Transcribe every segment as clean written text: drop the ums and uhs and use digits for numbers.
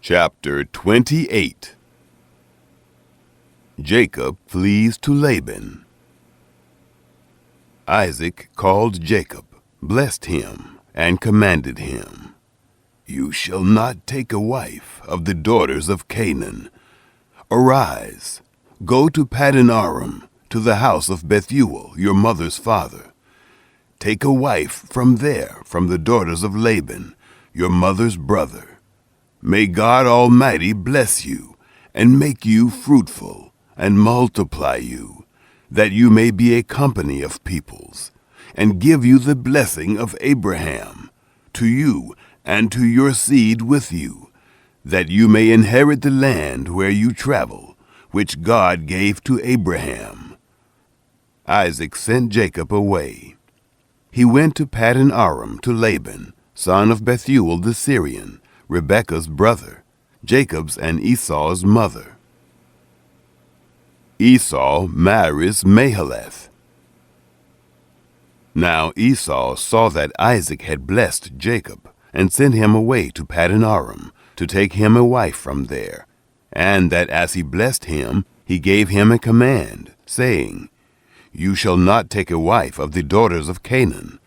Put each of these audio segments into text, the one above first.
Chapter 28. Jacob flees to Laban. Isaac called Jacob, blessed him, and commanded him, "You shall not take a wife of the daughters of Canaan. Arise, go to Paddan-aram, to the house of Bethuel, your mother's father. Take a wife from there, from the daughters of Laban, your mother's brother. May God Almighty bless you, and make you fruitful, and multiply you, that you may be a company of peoples, and give you the blessing of Abraham, to you and to your seed with you, that you may inherit the land where you travel, which God gave to Abraham." Isaac sent Jacob away. He went to Paddan-aram to Laban, son of Bethuel the Syrian, Rebekah's brother, Jacob's and Esau's mother. Esau marries Mahalath. Now Esau saw that Isaac had blessed Jacob, and sent him away to Paddan-aram, to take him a wife from there, and that as he blessed him, he gave him a command, saying, "You shall not take a wife of the daughters of Canaan,"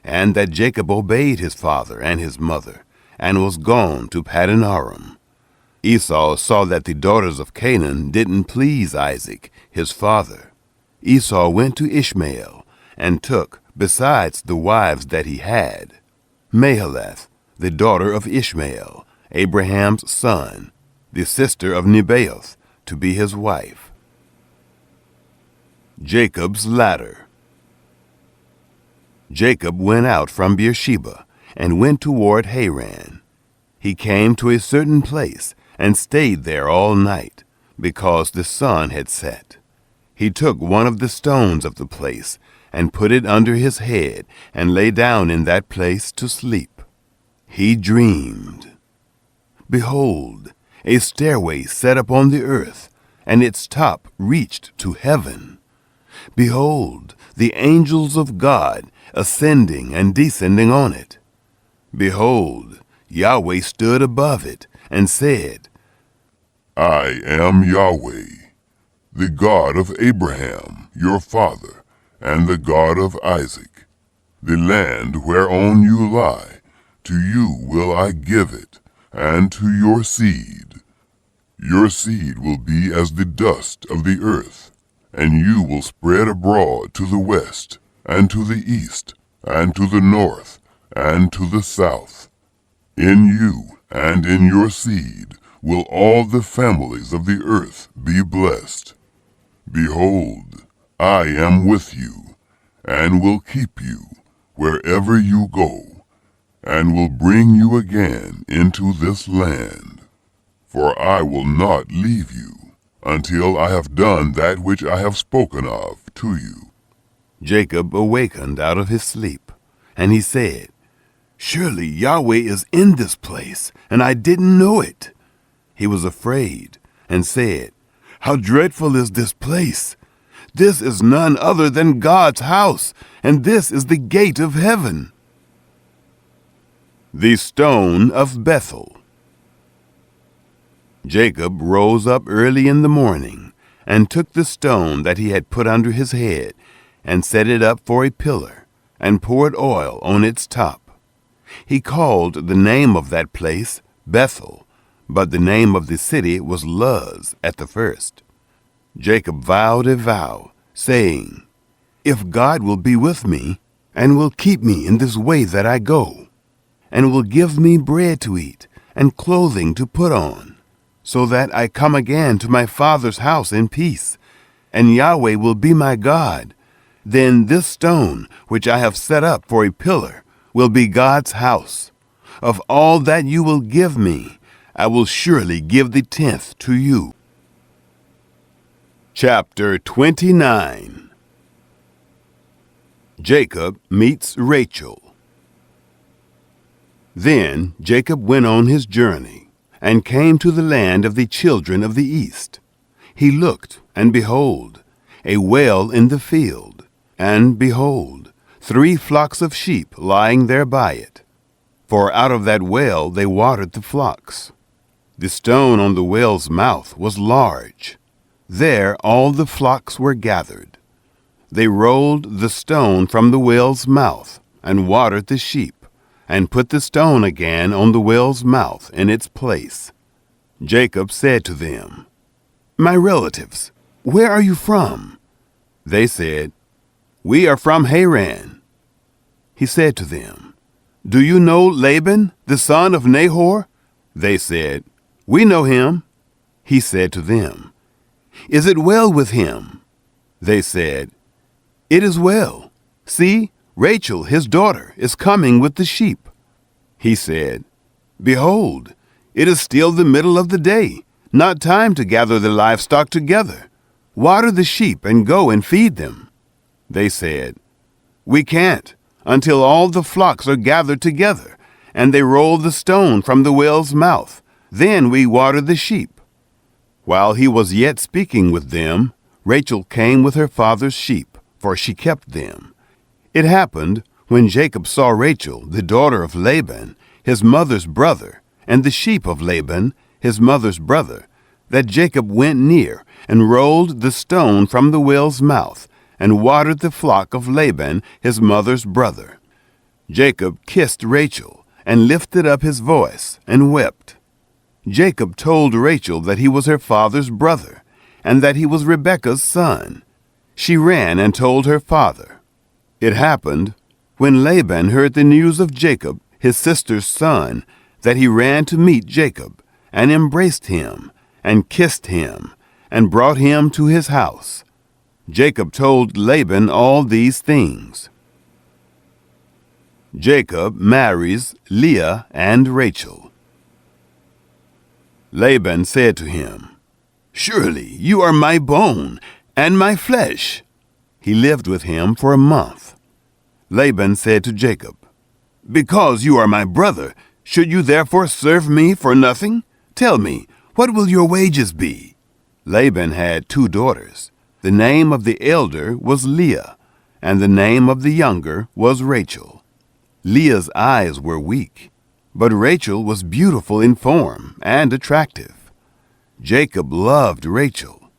and that Jacob obeyed his father and his mother, and was gone to Paddan-aram. Esau saw that the daughters of Canaan didn't please Isaac, his father. Esau went to Ishmael, and took, besides the wives that he had, Mahalath, the daughter of Ishmael, Abraham's son, the sister of Nebaioth, to be his wife. Jacob's ladder. Jacob went out from Beersheba, and went toward Haran. He came to a certain place, and stayed there all night, because the sun had set. He took one of the stones of the place, and put it under his head, and lay down in that place to sleep. He dreamed. Behold, a stairway set up on the earth, and its top reached to heaven. Behold, the angels of God ascending and descending on it. Behold, Yahweh stood above it, and said, "I am Yahweh, the God of Abraham, your father, and the God of Isaac. The land whereon you lie, to you will I give it, and to your seed. Your seed will be as the dust of the earth, and you will spread abroad to the west, and to the east, and to the north, and to the south. In you and in your seed will all the families of the earth be blessed. Behold, I am with you, and will keep you wherever you go, and will bring you again into this land. For I will not leave you until I have done that which I have spoken of to you." Jacob awakened out of his sleep, and he said, "Surely Yahweh is in this place, and I didn't know it." He was afraid, and said, "How dreadful is this place! This is none other than God's house, and this is the gate of heaven." The stone of Bethel. Jacob rose up early in the morning, and took the stone that he had put under his head, and set it up for a pillar, and poured oil on its top. He called the name of that place Bethel, but the name of the city was Luz at the first. Jacob vowed a vow, saying, "If God will be with me, and will keep me in this way that I go, and will give me bread to eat, and clothing to put on, so that I come again to my father's house in peace, and Yahweh will be my God, then this stone which I have set up for a pillar will be God's house. Of all that you will give me, I will surely give the 10th to you." Chapter 29. Jacob meets Rachel. Then Jacob went on his journey, and came to the land of the children of the east. He looked, and behold, a well in the field, and behold, 3 flocks of sheep lying there by it. For out of that well they watered the flocks. The stone on the well's mouth was large. There all the flocks were gathered. They rolled the stone from the well's mouth and watered the sheep, and put the stone again on the well's mouth in its place. Jacob said to them, "My relatives, where are you from?" They said, "We are from Haran." He said to them, "Do you know Laban, the son of Nahor?" They said, "We know him." He said to them, "Is it well with him?" They said, "It is well. See, Rachel, his daughter, is coming with the sheep." He said, "Behold, it is still the middle of the day, not time to gather the livestock together. Water the sheep and go and feed them." They said, "We can't, until all the flocks are gathered together, and they roll the stone from the well's mouth. Then we water the sheep." While he was yet speaking with them, Rachel came with her father's sheep, for she kept them. It happened, when Jacob saw Rachel, the daughter of Laban, his mother's brother, and the sheep of Laban, his mother's brother, that Jacob went near and rolled the stone from the well's mouth, and watered the flock of Laban, his mother's brother. Jacob kissed Rachel, and lifted up his voice, and wept. Jacob told Rachel that he was her father's brother, and that he was Rebekah's son. She ran and told her father. It happened, when Laban heard the news of Jacob, his sister's son, that he ran to meet Jacob, and embraced him, and kissed him, and brought him to his house. Jacob told Laban all these things. Jacob marries Leah and Rachel. Laban said to him, "Surely you are my bone and my flesh." He lived with him for a month. Laban said to Jacob, "Because you are my brother, should you therefore serve me for nothing? Tell me, what will your wages be?" Laban had 2 daughters. The name of the elder was Leah, and the name of the younger was Rachel. Leah's eyes were weak, but Rachel was beautiful in form and attractive. Jacob loved Rachel.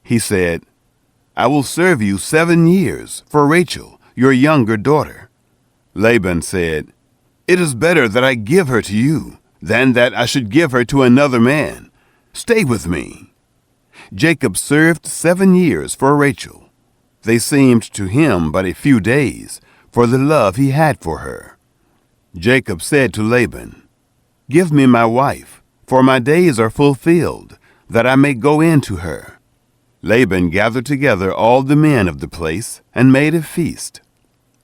He said, "I will serve you 7 years for Rachel, your younger daughter." Laban said, "It is better that I give her to you than that I should give her to another man. Stay with me." Jacob served 7 years for Rachel. They seemed to him but a few days, for the love he had for her. Jacob said to Laban, "Give me my wife, for my days are fulfilled, that I may go in to her." Laban gathered together all the men of the place and made a feast.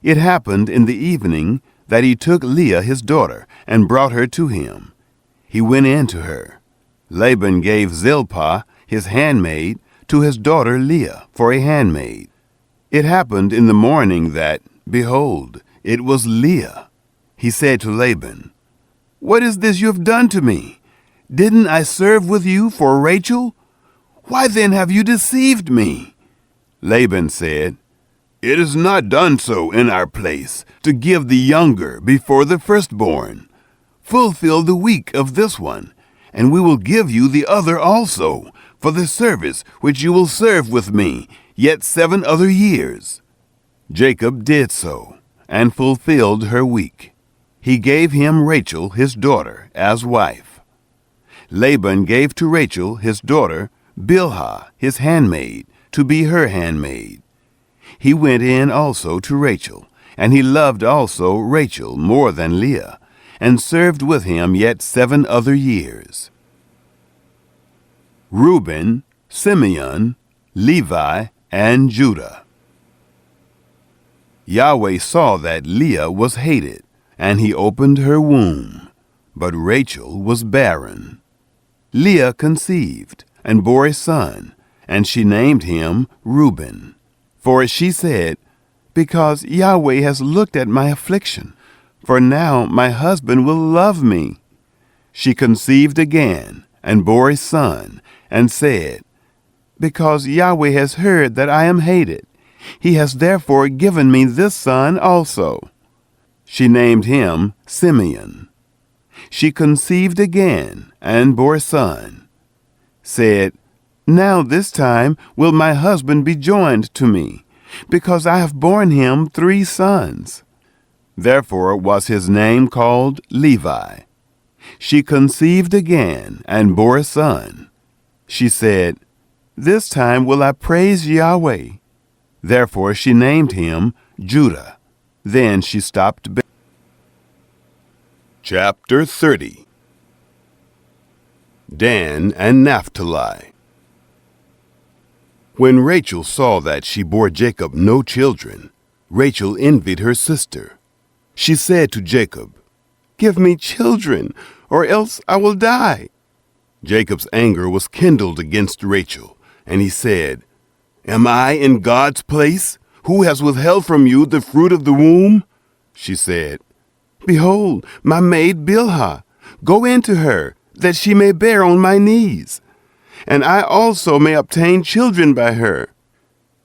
It happened in the evening that he took Leah his daughter and brought her to him. He went in to her. Laban gave Zilpah, his handmaid, to his daughter Leah for a handmaid. It happened in the morning that, behold, it was Leah. He said to Laban, "What is this you have done to me? Didn't I serve with you for Rachel? Why then have you deceived me?" Laban said, "It is not done so in our place, to give the younger before the firstborn. Fulfill the week of this one, and we will give you the other also, for the service which you will serve with me, yet 7 other years." Jacob did so, and fulfilled her week. He gave him Rachel his daughter as wife. Laban gave to Rachel his daughter Bilhah his handmaid, to be her handmaid. He went in also to Rachel, and he loved also Rachel more than Leah, and served with him yet 7 other years. Reuben, Simeon, Levi, and Judah. Yahweh saw that Leah was hated, and he opened her womb, but Rachel was barren. Leah conceived, and bore a son, and she named him Reuben. For she said, "Because Yahweh has looked at my affliction, for now my husband will love me." She conceived again, and bore a son, and said, "Because Yahweh has heard that I am hated, he has therefore given me this son also." She named him Simeon. She conceived again and bore a son. Said, Now this time will my husband be joined to me, because I have borne him 3 sons. Therefore was his name called Levi. She conceived again and bore a son. She said, This time will I praise Yahweh. Therefore she named him Judah. Then she stopped. Chapter 30. Dan and Naphtali. When Rachel saw that she bore Jacob no children, Rachel envied her sister. She said to Jacob, Give me children, or else I will die. Jacob's anger was kindled against Rachel, and he said, Am I in God's place, who has withheld from you the fruit of the womb? She said, Behold, my maid Bilhah, go in to her, that she may bear on my knees, and I also may obtain children by her.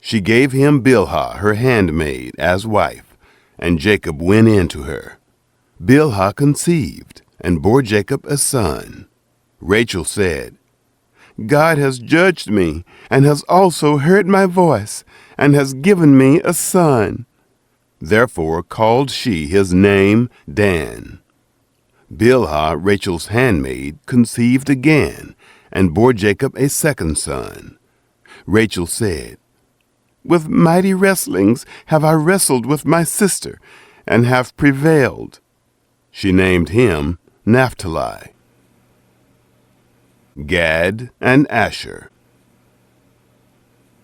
She gave him Bilhah, her handmaid, as wife, and Jacob went in to her. Bilhah conceived, and bore Jacob a son. Rachel said, God has judged me, and has also heard my voice, and has given me a son. Therefore called she his name Dan. Bilhah, Rachel's handmaid, conceived again, and bore Jacob a second son. Rachel said, With mighty wrestlings have I wrestled with my sister, and have prevailed. She named him Naphtali. Gad and Asher.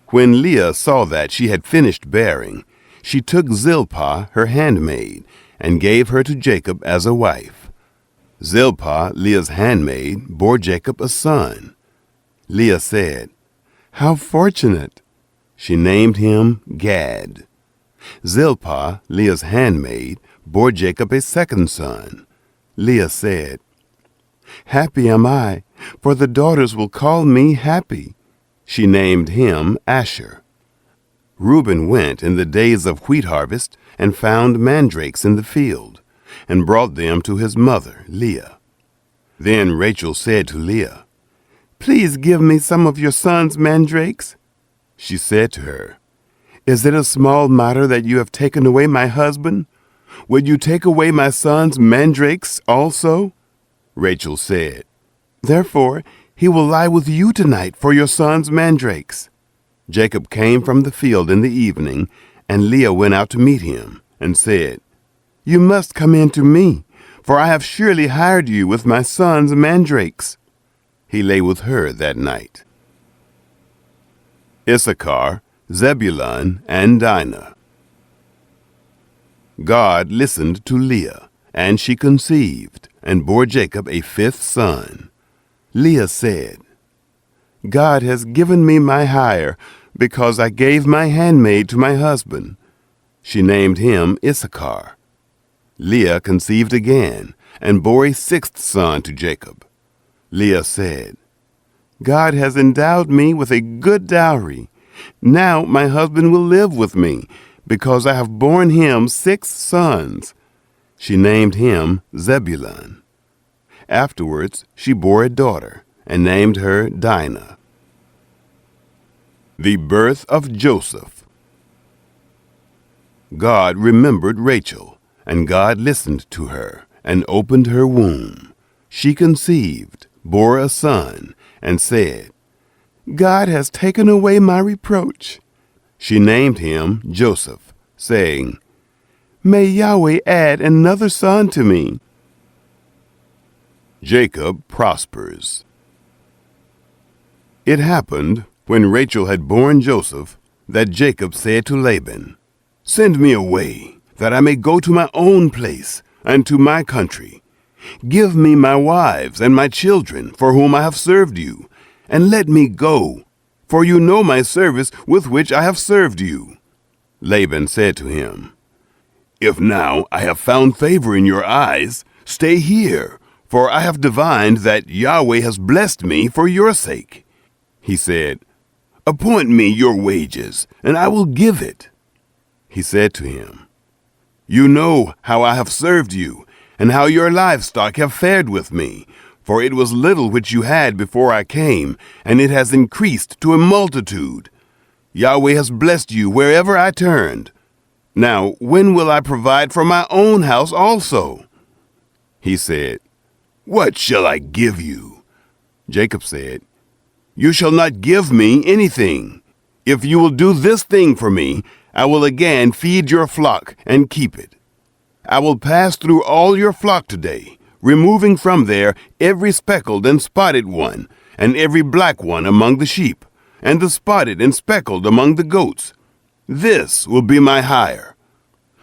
When Leah saw that she had finished bearing, she took Zilpah, her handmaid, and gave her to Jacob as a wife. Zilpah, Leah's handmaid, bore Jacob a son. Leah said, How fortunate! She named him Gad. Zilpah, Leah's handmaid, bore Jacob a second son. Leah said, Happy am I, for the daughters will call me happy. She named him Asher. Reuben went in the days of wheat harvest and found mandrakes in the field, and brought them to his mother, Leah. Then Rachel said to Leah, Please give me some of your son's mandrakes. She said to her, Is it a small matter that you have taken away my husband? Will you take away my son's mandrakes also? Rachel said, Therefore he will lie with you tonight for your son's mandrakes. Jacob came from the field in the evening, and Leah went out to meet him, and said, You must come in to me, for I have surely hired you with my son's mandrakes. He lay with her that night. Issachar, Zebulun, and Dinah. God listened to Leah, and she conceived, and bore Jacob a 5th son. Leah said, God has given me my hire, because I gave my handmaid to my husband. She named him Issachar. Leah conceived again, and bore a 6th son to Jacob. Leah said, God has endowed me with a good dowry. Now my husband will live with me, because I have borne him 6 sons. She named him Zebulun. Afterwards she bore a daughter, and named her Dinah. The birth of Joseph. God remembered Rachel, and God listened to her, and opened her womb. She conceived, bore a son, and said, God has taken away my reproach. She named him Joseph, saying, May Yahweh add another son to me. Jacob prospers. It happened, when Rachel had borne Joseph, that Jacob said to Laban, Send me away, that I may go to my own place, and to my country. Give me my wives and my children, for whom I have served you, and let me go, for you know my service with which I have served you. Laban said to him, If now I have found favor in your eyes, stay here, for I have divined that Yahweh has blessed me for your sake. He said, Appoint me your wages, and I will give it. He said to him, You know how I have served you, and how your livestock have fared with me. For it was little which you had before I came, and it has increased to a multitude. Yahweh has blessed you wherever I turned. Now, when will I provide for my own house also?" He said, "What shall I give you?" Jacob said, "You shall not give me anything. If you will do this thing for me, I will again feed your flock and keep it. I will pass through all your flock today, removing from there every speckled and spotted one, and every black one among the sheep, and the spotted and speckled among the goats. This will be my hire.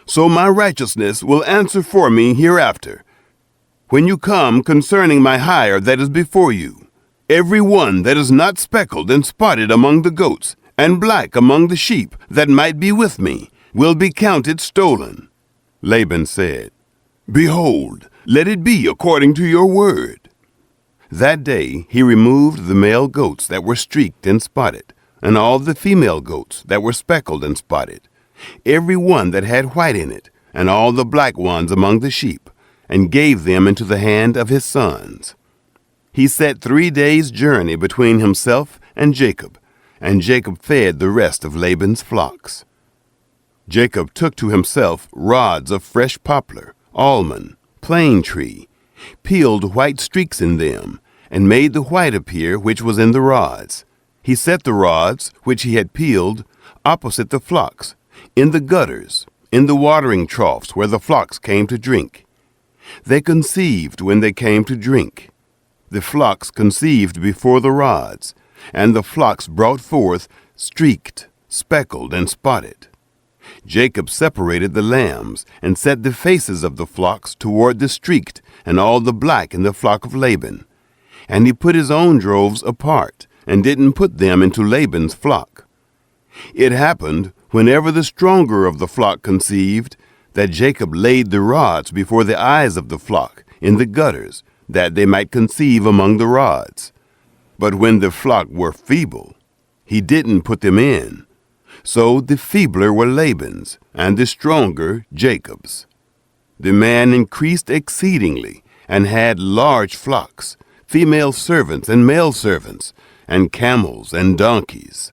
So my righteousness will answer for me hereafter. When you come concerning my hire that is before you, every one that is not speckled and spotted among the goats, and black among the sheep that might be with me, will be counted stolen." Laban said, "Behold, let it be according to your word." That day he removed the male goats that were streaked and spotted, and all the female goats that were speckled and spotted, every one that had white in it, and all the black ones among the sheep, and gave them into the hand of his sons. He set 3 days' journey between himself and Jacob fed the rest of Laban's flocks. Jacob took to himself rods of fresh poplar, almond, plane tree, peeled white streaks in them, and made the white appear which was in the rods. He set the rods, which he had peeled, opposite the flocks, in the gutters, in the watering troughs where the flocks came to drink. They conceived when they came to drink. The flocks conceived before the rods, and the flocks brought forth streaked, speckled, and spotted. Jacob separated the lambs, and set the faces of the flocks toward the streaked and all the black in the flock of Laban. And he put his own droves apart, and didn't put them into Laban's flock. It happened, whenever the stronger of the flock conceived, that Jacob laid the rods before the eyes of the flock in the gutters, that they might conceive among the rods. But when the flock were feeble, he didn't put them in. So the feebler were Laban's, and the stronger Jacob's. The man increased exceedingly, and had large flocks, female servants and male servants, and camels and donkeys.